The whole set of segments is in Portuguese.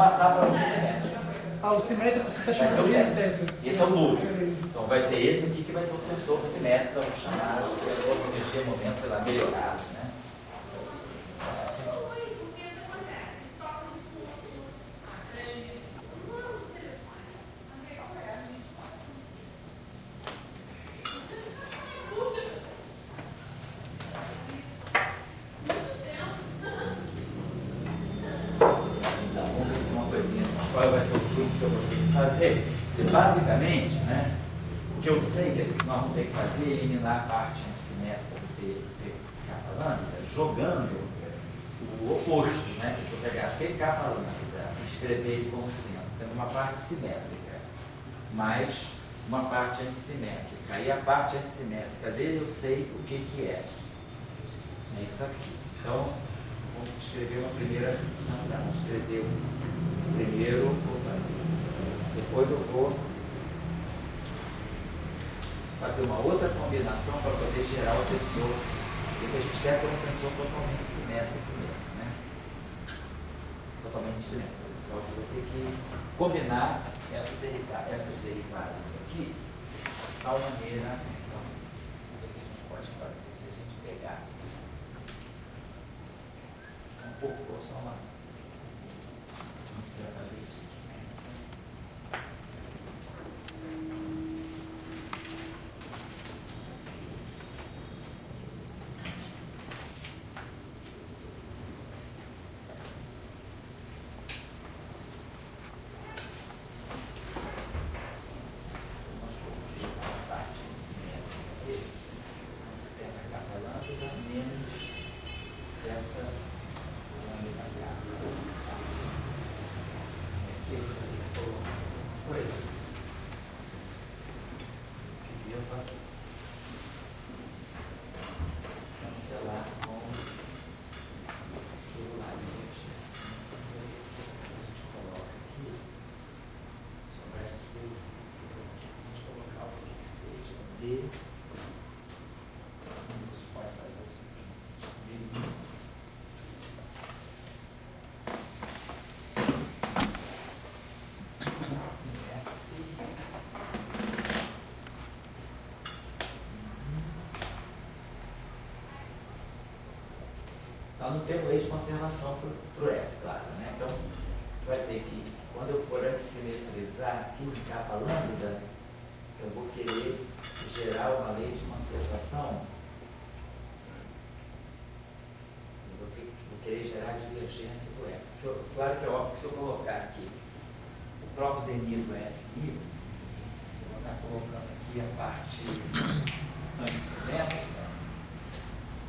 passar para outro simétrico. O simétrico você está Vai ser o chamando teto. Esse é o dúvio. Então vai ser esse aqui que vai ser o tensor simétrico, vamos chamar de tensor de energia momento, sei lá, melhorado, né? Qual vai ser o truque que eu vou ter que fazer? Basicamente, né, o que eu sei que nós vamos ter que fazer é eliminar a parte assimétrica do P capa lambda, jogando o oposto, né? Se eu pegar P capa lambda e escrever ele como centro, tendo uma parte simétrica, mais uma parte antissimétrica. E a parte antissimétrica dele eu sei o que é. É isso aqui. Então, vamos escrever uma primeira. Vamos escrever o primeiro. Depois eu vou fazer uma outra combinação para poder gerar o tensor. Porque a gente quer ter um tensor totalmente simétrico mesmo, né? Totalmente simétrico. Só que eu vou ter que combinar essas derivadas aqui de tal maneira. Então, o que a gente pode fazer se a gente pegar um pouco, só uma. A gente vai fazer isso aqui. Cancelar com o lado assim. A gente coloca aqui, sobre as duas índices aqui, a gente colocar o que seja D. A gente pode fazer o seguinte: Então, não temos lei de conservação para o S, claro, né? Então, vai ter que, quando eu for simetrizar aqui de capa lambda, eu vou querer gerar uma lei de conservação. Eu vou querer gerar a divergência do S. Claro que é óbvio que se eu colocar aqui o próprio denir do SI, eu vou estar colocando aqui a parte antissimétrica.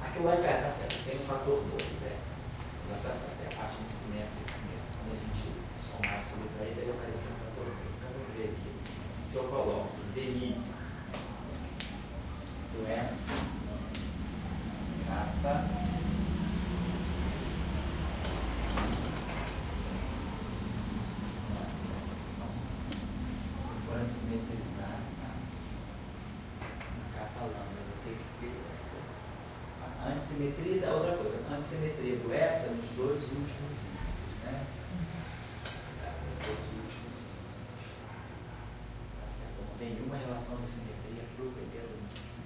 Aquilo vai estar certo, sem o fator 2, vai estar certo, é a parte antissimétrica mesmo. Quando a gente somar isso para ele, vai aparecer um fator 2. Então, vamos ver aqui. Se eu coloco o DI do S capa for antissimetrizar na capa lambda, eu vou ter que ter essa. A antissimetria da outra coisa. A antissimetria do S nos dois últimos índices, né? Nos dois últimos índices. Tá certo? Não tem nenhuma relação de simetria para o primeiro índice.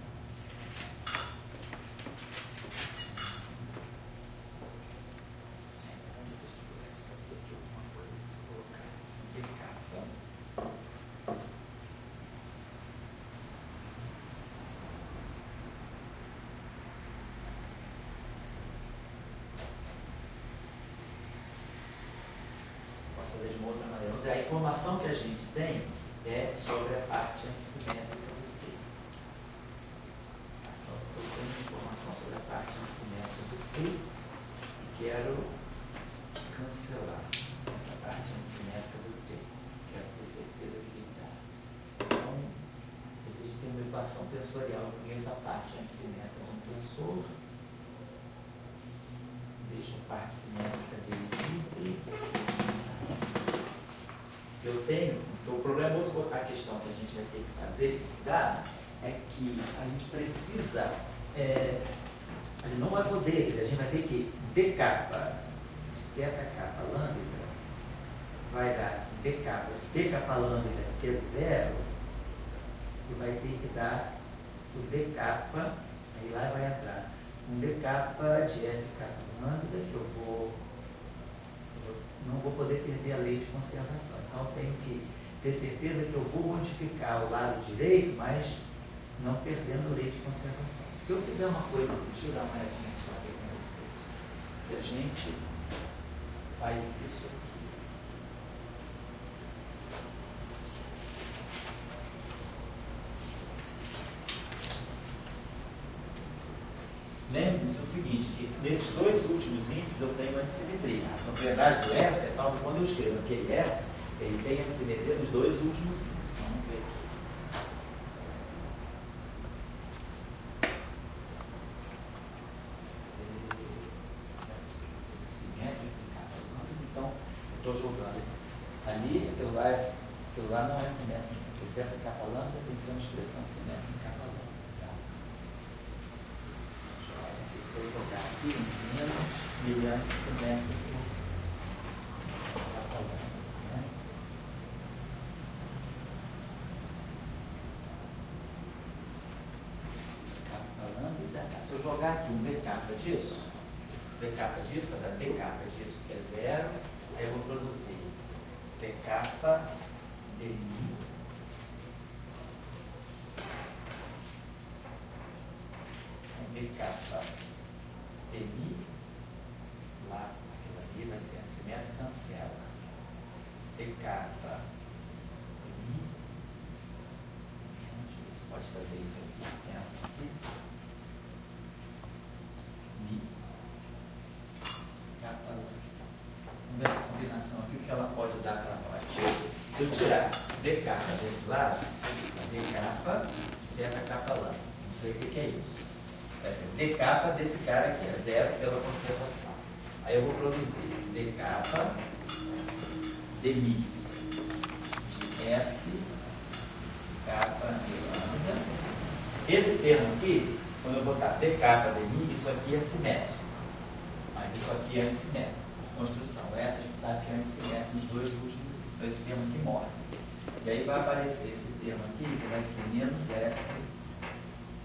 Vamos ver se a gente pudesse fazer aqui alguma coisa, se eu colocasse de capa. Fazer de uma outra maneira. Vamos dizer, a informação que a gente tem é sobre a parte antissimétrica do T. Então, eu tenho informação sobre a parte antissimétrica do T e quero cancelar essa parte antissimétrica do T. Quero ter certeza que ele está. Então, existe uma equação tensorial que essa parte antissimétrica de um tensor. Deixo a parte simétrica dele livre. Eu tenho, então o problema, a questão que a gente vai ter que fazer, cuidado, é que a gente precisa, a gente não vai poder, a gente vai ter que D capa, θ capa lambda, D capa, D capa lambda, que é 0, e vai ter que dar o D capa, aí lá vai entrar um D capa de S capa lambda, que eu não vou poder perder a lei de conservação. Então, eu tenho que ter certeza que eu vou modificar o lado direito, mas não perdendo a lei de conservação. Se eu fizer uma coisa, deixa eu dar uma olhadinha só aqui com vocês. Se a gente faz isso aqui, lembre-se o seguinte, que nesses dois últimos índices eu tenho antissimetria. A propriedade do S é tal que quando eu escrevo aquele S, ele tem antissimetria nos dois últimos índices. Vamos ver aqui. Simétrico, então, eu estou jogando ali, aquilo lá não é simétrico. O teto capa lambda tem que ser uma expressão simétrica em capa lambda. Se eu jogar aqui, menos brilhante simétrico capa lambda, né? Capa lambda. Se eu jogar aqui um d capa disso, vai dar d capa disso, que é 0, aí eu vou produzir d capa de mi d capa de mi, lá, aquilo ali vai ser assimétrico, cancela. D capa de mi, você pode fazer isso aqui, é assim, mi, capa lambda. Vamos ver essa combinação aqui, o que ela pode dar para nós. Se eu tirar d capa desse lado, d capa, teta capa lambda. Não sei o que é isso. Vai ser d capa desse cara aqui, é 0 pela conservação. Aí eu vou produzir d capa de mi, de S capa de lambda. Esse termo aqui, quando eu botar d capa de mi, isso aqui é simétrico. Mas isso aqui é antissimétrico. Construção. Essa a gente sabe que é antissimétrico nos dois últimos. Então esse termo aqui morre. E aí vai aparecer esse termo aqui, que vai ser menos S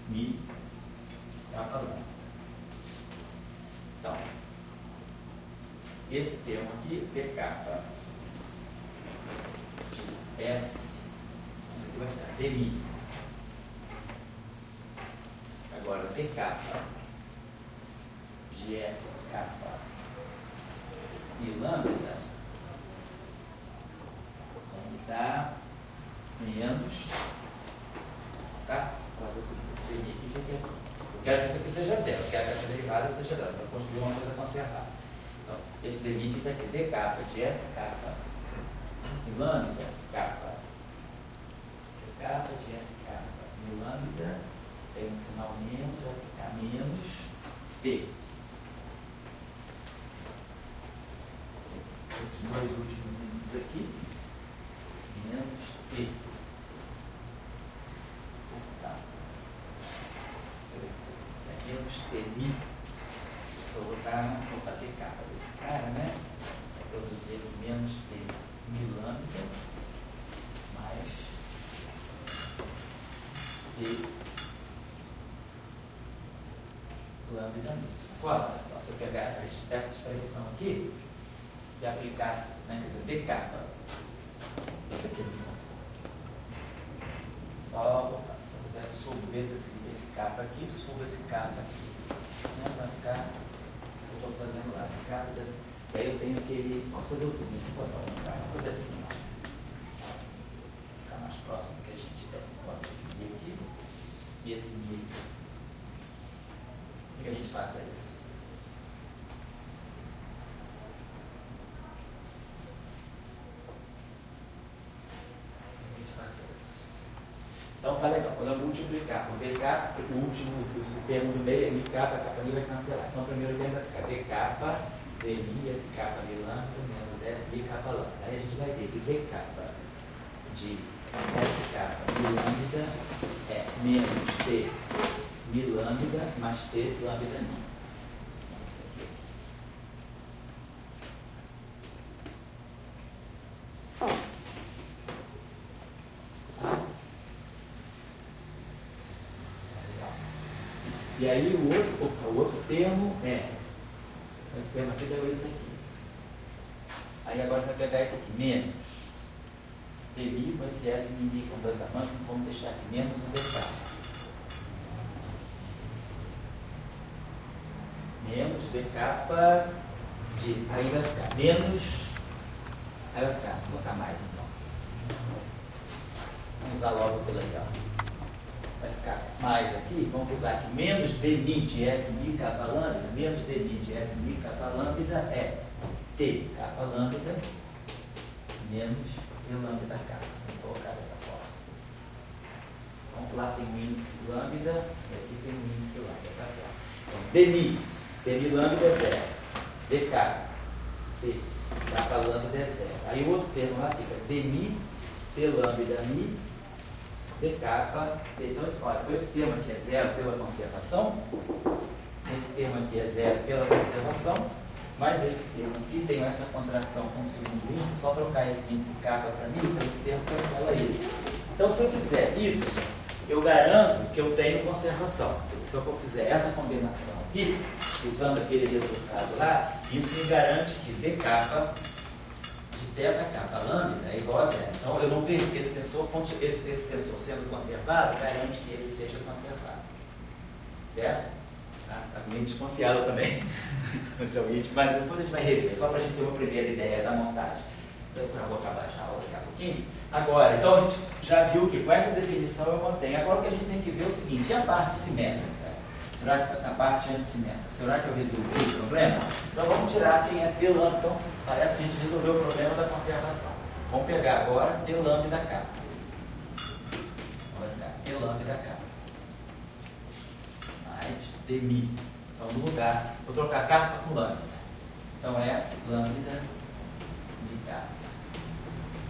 mi capa lambda. Então, esse termo aqui, d capa de S, isso aqui vai ficar d mi. Agora, d capa de S capa e lambda vão dar menos, tá? Vou fazer o seguinte, esse d mi aqui fica aqui. Eu quero que isso aqui seja 0, eu quero que essa derivada seja 0, para construir uma coisa conservada. Então, esse d mi fica aqui, d capa de S capa e lambda capa. D capa de S capa e lambda tem um sinal menos, vai ficar menos T. Esses dois últimos índices aqui, menos T. Tá. Menos T mi. Vou botar d capa desse cara, né? Vai produzir aqui menos T mi lambda mais T lambda mi. Olha só, se eu pegar essa expressão aqui e aplicar, né, quer dizer, d capa, isso aqui, só botar, subo esse capa aqui, subo esse capa aqui, né, vai ficar, eu estou fazendo lá, d capa, e aí eu tenho aquele, posso fazer o seguinte, vou botar uma coisa assim, ó, ficar mais próximo do que a gente tem, bota esse mi aqui, e esse mi aqui. Que a gente faça isso. A gente faça isso. Então tá legal. Quando eu multiplicar por d capa, o termo do meio é mi capa, a capa ali vai cancelar. Então o primeiro termo vai ficar d capa, d mi, S capa mi lambda, menos S mi capa lambda. Aí a gente vai ter que d capa de S capa mi lambda é menos T mi lambda mais T lambda mi. Isso aqui. E aí o outro termo esse termo aqui deu isso aqui. Aí agora vai pegar isso aqui, menos dmi com esse S mini com 2 da mão, vamos deixar aqui menos um dk. Menos dk de, aí vai ficar menos, aí vai ficar, vou botar mais então. Vamos usar logo pela aí, ó. Vai ficar mais aqui, vamos usar aqui, menos dmi de S mi capa lambda, menos dmi de S mi capa lambda é T capa lambda menos D lambda capa. Vamos colocar dessa forma. Então lá tem um índice lambda e aqui tem um índice lambda, tá certo? Então, dmi lambda é 0, dk, T capa lambda é 0. Aí o outro termo lá fica dmi, T lambda mi, d capa, então olha, esse termo aqui é 0 pela conservação, esse termo aqui é 0 pela conservação, mas esse termo aqui tem essa contração com o segundo índice, só trocar esse índice capa para mim, então esse termo cancela isso. Então se eu fizer isso, eu garanto que eu tenho conservação. Quer dizer, se eu fizer essa combinação aqui, usando aquele resultado lá, isso me garante que d capa θ capa lambda é igual a 0. Então, eu não perco esse tensor sendo conservado, garante que esse seja conservado. Certo? Você está meio desconfiado também no seu ritmo, mas depois a gente vai rever, só para a gente ter uma primeira ideia da montagem. Então, eu vou acabar já a aula daqui a pouquinho. Agora, então a gente já viu que com essa definição eu mantenho. Agora o que a gente tem que ver é o seguinte, e a parte simétrica? Será que a parte antissimétrica, será que eu resolvi o problema? Então vamos tirar quem é T lambda. Então parece que a gente resolveu o problema da conservação. Vamos pegar agora T lambda capa. Vai ficar T lambda capa. Mais dmi. Então no lugar, vou trocar capa com lambda. Então S lambda mi capa.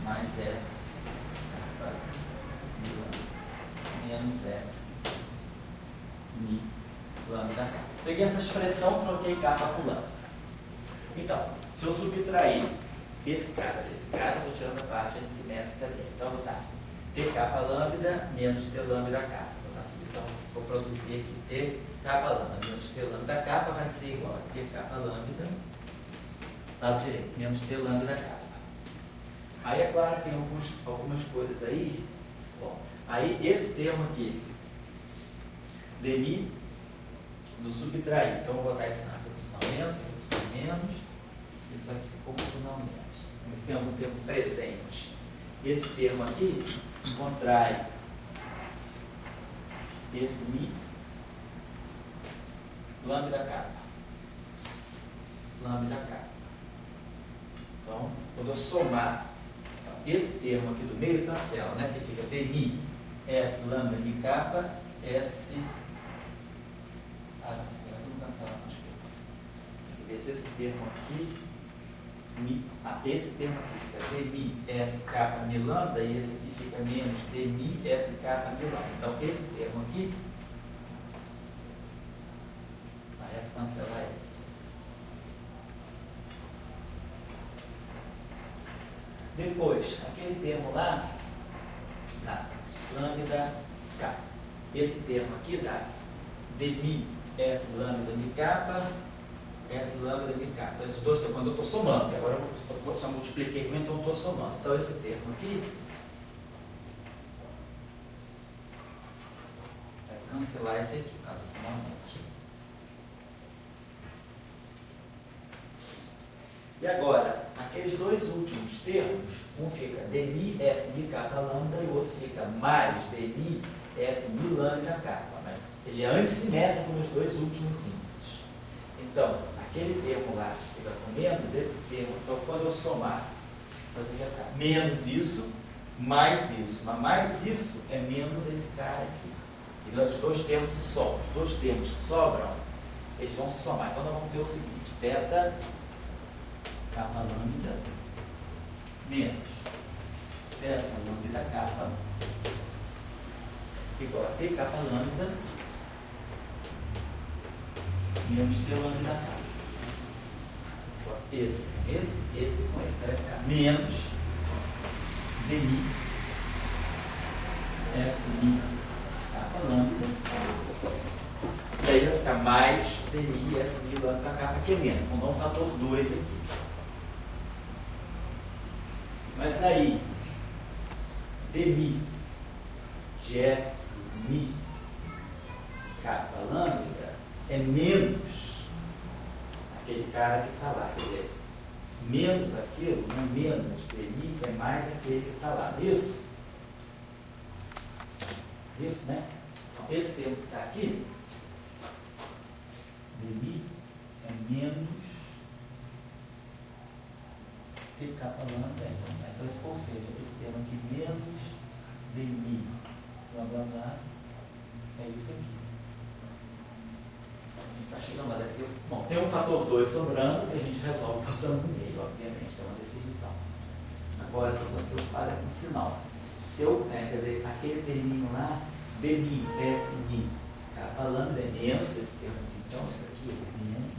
Mais S capa mi lambda. Menos S mi lambda capa. Peguei essa expressão, troquei capa por lambda. Então, se eu subtrair esse cara desse cara, eu vou tirando a parte antissimétrica dele. Então, vou botar T capa lambda menos T lambda capa. Então, vou produzir aqui T capa lambda menos T lambda capa vai ser igual a T capa lambda, lado direito, menos T lambda capa. Aí, é claro que tem algumas coisas aí. Bom, aí esse termo aqui, dmi, no subtrair. Então, eu vou botar isso na proporção menos, isso aqui proporcional menos. Esse termo é um termo presente. Esse termo aqui contrai esse mi lambda capa. Lambda capa. Então, quando eu somar esse termo aqui do meio, cancela, né? Porque fica dmi, S lambda mi capa, S. Não, esse termo aqui não cancela, não, desculpa. Tem que ver se esse termo aqui, esse termo aqui fica dmi, S capa mi lambda, e esse aqui fica menos dmi, S capa mi lambda. Então, esse termo aqui parece cancelar esse. Depois, aquele termo lá, dá lambda k. Esse termo aqui dá dmi, S lambda mi capa, S lambda mi capa. Esses dois termos, quando eu estou somando, que agora eu só multipliquei com, então estou somando. Então, esse termo aqui vai cancelar esse aqui, por causa do somamento. E agora, aqueles dois últimos termos, um fica dmi, S mi capa lambda, e o outro fica mais dmi, S mi lambda capa. Mas ele é antissimétrico nos dois últimos índices. Então, aquele termo lá fica com menos esse termo. Então, quando eu somar, vai ficar menos isso, mais isso. Mas mais isso é menos esse cara aqui. E os dois termos se somam. Os dois termos que sobram, eles vão se somar. Então, nós vamos ter o seguinte, θ capa lambda menos θ lambda capa igual a T capa lambda menos T lambda capa. Esse com esse com esse. Vai ficar menos dmi S mi capa lambda E aí vai ficar mais DI S mi lambda para cá, que é menos. Vamos dar um fator 2 aqui. Mas aí, dmi de S mi capa lambda é menos aquele cara que está lá. Quer dizer, menos aquilo, não menos dmi, é mais aquele que está lá. Isso? Isso, né? Então, esse termo que está aqui, dmi, é menos capa lambda. Então, ou seja, esse termo aqui, menos dmi, blá blá blá, é isso aqui. A gente está chegando lá, deve ser. Bom, tem um fator 2 sobrando que a gente resolve botando no meio, obviamente, que é uma definição. Agora, eu estou preocupado com o sinal. Se eu, quer dizer, aquele terminho lá, dmi, smi, capa lambda é menos esse termo aqui. Então, isso aqui é menos.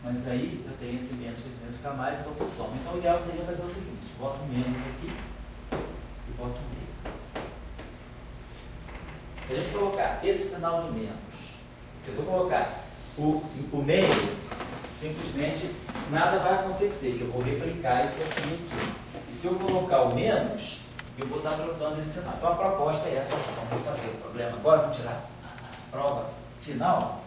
Mas aí eu tenho esse menos, que esse menos fica mais, então você soma. Então o ideal seria fazer o seguinte: boto menos aqui e boto meio. Se a gente colocar esse sinal de menos, se eu colocar o meio, simplesmente nada vai acontecer, que eu vou replicar isso aqui. E se eu colocar o menos, eu vou estar trocando esse sinal. Então a proposta é essa, vamos fazer o problema. Agora vamos tirar a prova final.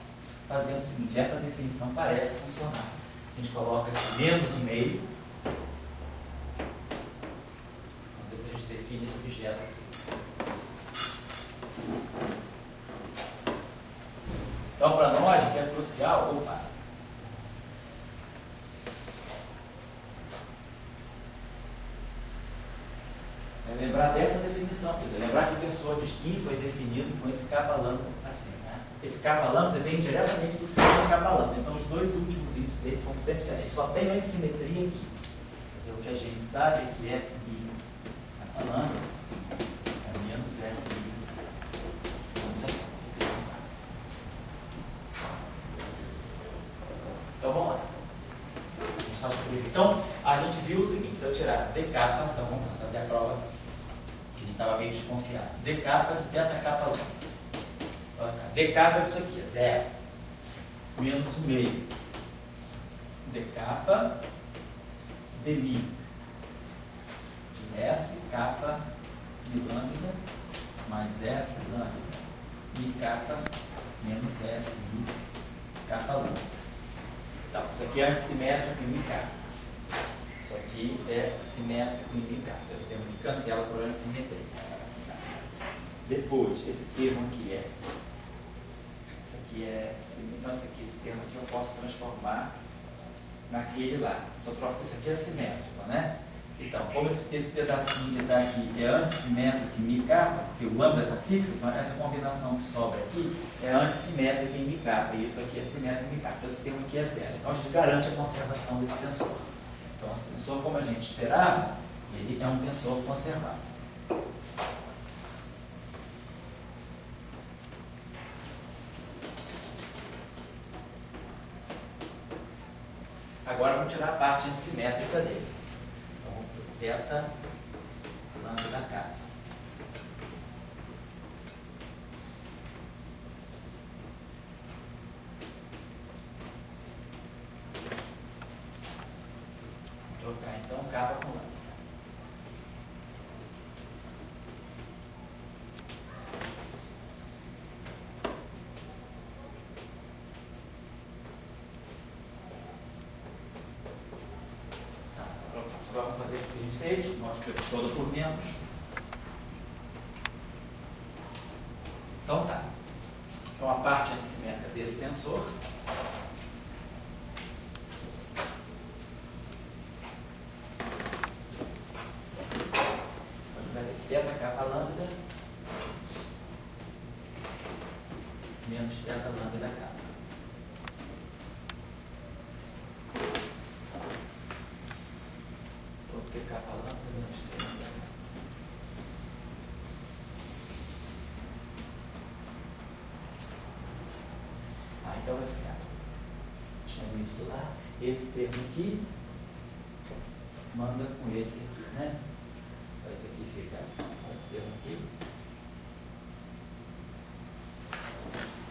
Fazer o seguinte, essa definição parece funcionar. A gente coloca aqui menos o meio. Vamos ver se a gente define esse objeto aqui. Então, para nós, que é crucial, é lembrar dessa definição, quer dizer, lembrar que o tensor de spin foi definido com esse capa lambda assim. Esse capa lambda vem diretamente do sistema capa lambda. Então, os dois últimos índices deles são sempre semelhantes. Só tem uma simetria aqui. Quer dizer, o que a gente sabe é que S mi capa lambda é menos S mi lambda. Isso que a gente sabe. Então, vamos lá. Então, a gente viu o seguinte. Se eu tirar d capa, então vamos lá, fazer a prova que a gente estava meio desconfiado. D capa de teta capa lambda. D capa é isso aqui, é 0. Menos o meio. D capa dmi. De S capa de lambda mais S lambda. Mi capa menos S mi capa lambda. Então, isso aqui é antissimétrico em mi capa. Isso aqui é simétrico em mi capa. Esse termo aqui cancela por antissimetria. Depois, esse termo aqui é. Então, esse termo aqui eu posso transformar naquele lá. Só troco, esse aqui é simétrico, né? Então, como esse pedacinho que está aqui é antissimétrico em mi capa, porque o lambda está fixo, então essa combinação que sobra aqui é antissimétrica em mi capa, e isso aqui é simétrico em mi capa. Então, esse termo aqui é 0. Então, a gente garante a conservação desse tensor. Então, esse tensor, como a gente esperava, ele é um tensor conservado. Agora vamos tirar a parte antissimétrica dele. Então, teta lambda da capa. Vou trocar então capa com lambda. Agora vamos fazer o que a gente fez, multiplica toda por menos. Então tá. Então a parte antissimétrica desse tensor teta capa lambda menos teta lambda da capa. Vou ter capa lambda menos teta lambda. Então vai ficar. Tinha visto lá esse termo aqui manda com esse aqui, né? Então esse aqui fica, esse termo aqui.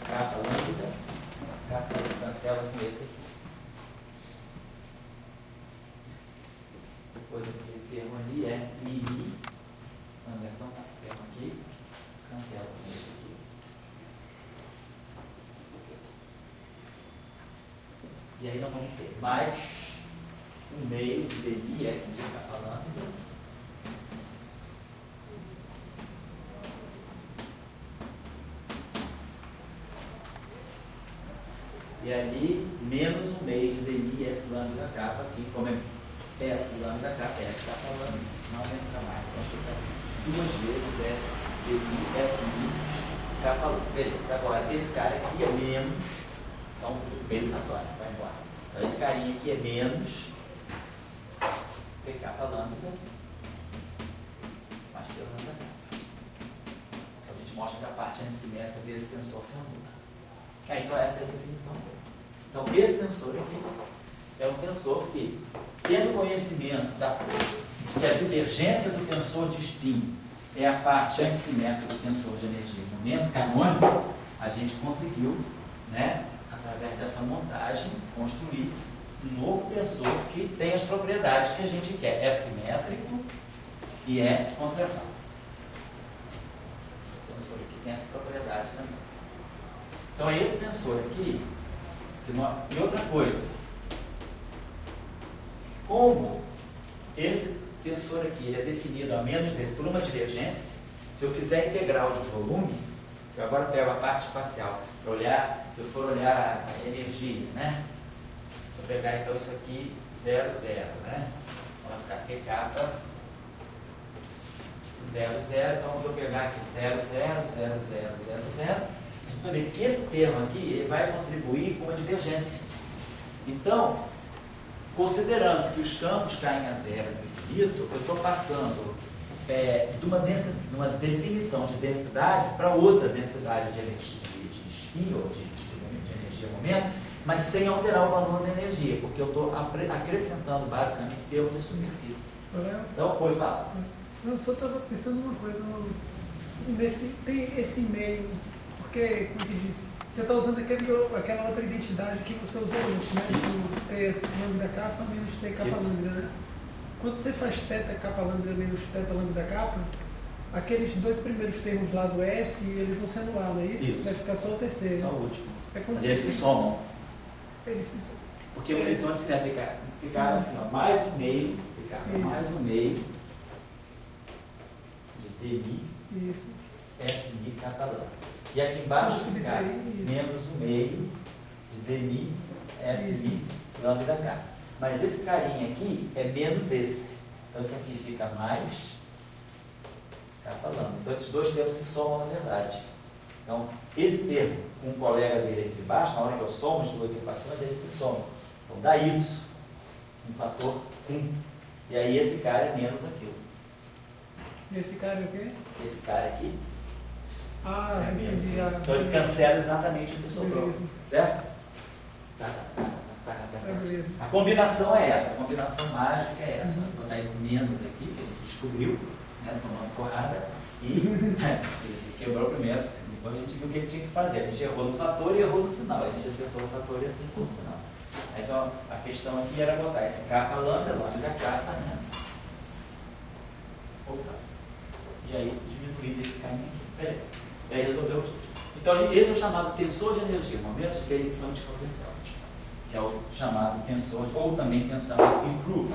Capa lambda, capa cancela com esse aqui. Depois aquele termo ali é mini, então esse termo aqui, cancela com esse aqui. E aí nós vamos ter mais um meio de DI, S de capa lambda. E ali, menos um meio de DI, S lambda capa, aqui, como é S lambda capa, S capa lambda, isso não aumenta mais, então fica duas vezes S DI, S I, capa lambda. Beleza, agora esse cara aqui é menos, então o meio está fora, vai embora. Então esse carinha aqui é menos T capa lambda, mais T lambda capa. Então a gente mostra que a parte assimétrica desse tensor se anula. Então essa é a definição dele. Então esse tensor aqui é um tensor que, tendo conhecimento que a divergência do tensor de spin é a parte antissimétrica do tensor de energia e momento canônico, a gente conseguiu, né, através dessa montagem, construir um novo tensor que tem as propriedades que a gente quer. É simétrico e é conservado. Esse tensor aqui tem essa propriedade também. Então é esse tensor aqui, e outra coisa, como esse tensor aqui ele é definido a menos desse por uma divergência, se eu fizer integral de volume, se eu agora pego a parte espacial para olhar, se eu for olhar a energia, né? Se eu pegar então isso aqui 0, 0, né? Vai ficar T capa 0, 0, então quando eu pegar aqui 0, 0, 0, 0, 0, 0, a gente vai ver que esse termo aqui ele vai contribuir com uma divergência. Então, considerando que os campos caem a zero no infinito, eu estou passando de uma definição de densidade para outra densidade de energia, de spin ou de energia momento, mas sem alterar o valor da energia, porque eu estou acrescentando basicamente termos de superfície. Então, pode falar. Eu só estava pensando numa coisa, tem esse meio, porque, como que diz, você está usando aquela outra identidade que você usou antes, né? Do T lambda capa menos T capa lambda, né? Quando você faz θ capa lambda menos θ lambda capa, aqueles dois primeiros termos lá do S, eles vão se anular, não é isso? Isso. Vai ficar só o terceiro. Só o último. Mas eles se somam. Eles se somam. Porque eles vão ficar assim, ó, mais um meio, mais um meio de DI, SI capa lambda. E aqui embaixo ficar menos um meio de DI, SI lambda capa. Mas esse carinha aqui é menos esse. Então isso aqui fica mais capa lambda. Então esses dois termos se somam na verdade. Então esse termo com um colega dele aqui embaixo, na hora que eu somo as duas equações, eles se somam. Então dá isso, um fator 1. E aí esse cara é menos aquilo. E esse cara é o quê? Esse cara aqui é menos já. Então ele cancela exatamente o que sobrou. Certo? Tá certo. A combinação é essa, a combinação mágica é essa. Vou botar esse menos aqui, que a gente descobriu, né, tomando porrada, e quebrou o primeiro. Depois a gente viu o que ele tinha que fazer. A gente errou no fator e errou no sinal. A gente acertou no fator e acertou no sinal. Então a questão aqui era botar esse capa lambda da capa, né? Opa. E aí diminuir esse caminho aqui. Beleza. E aí resolveu tudo. Então esse é o chamado tensor de energia, momento de Bailey-Funch Rosenfeld, que é o chamado tensor, ou também tensor improved.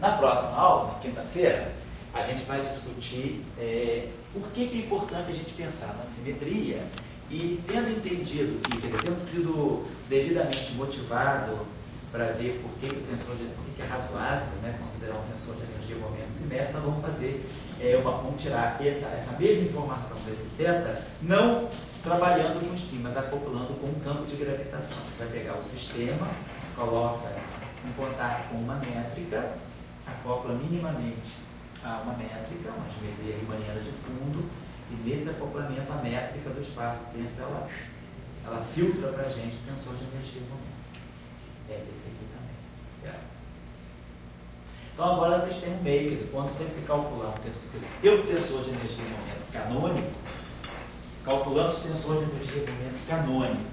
Na próxima aula, na quinta-feira, a gente vai discutir por que é importante a gente pensar na simetria e tendo entendido que, tendo sido devidamente motivado para ver por que é razoável, né, considerar um tensor de energia momento simétrico. Então vamos fazer vamos tirar essa mesma informação desse θ, não trabalhando com spin, mas acoplando com um campo de gravitação. Vai pegar o sistema, coloca em contato com uma métrica, acopla minimamente a uma métrica, uma geometria riemanniana de fundo, e nesse acoplamento a métrica do espaço-tempo ela filtra para a gente o tensor de energia momento. Esse aqui também, certo? Então agora vocês têm um meio, quer dizer, quando sempre calcular um tensor, pelo tensor de energia momento canônico, calculando o tensor de energia momento canônico,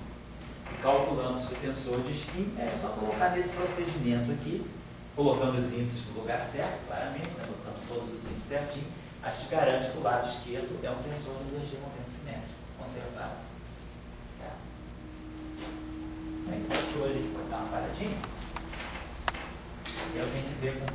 calculando o tensor de spin, é só colocar nesse procedimento aqui, colocando os índices no lugar certo, claramente, né, botando todos os índices certinho, a gente garante que o lado esquerdo é um tensor de energia momento simétrico, conservado. Certo? Aí, esse aqui pode dar uma paradinha. E eu tenho que ver com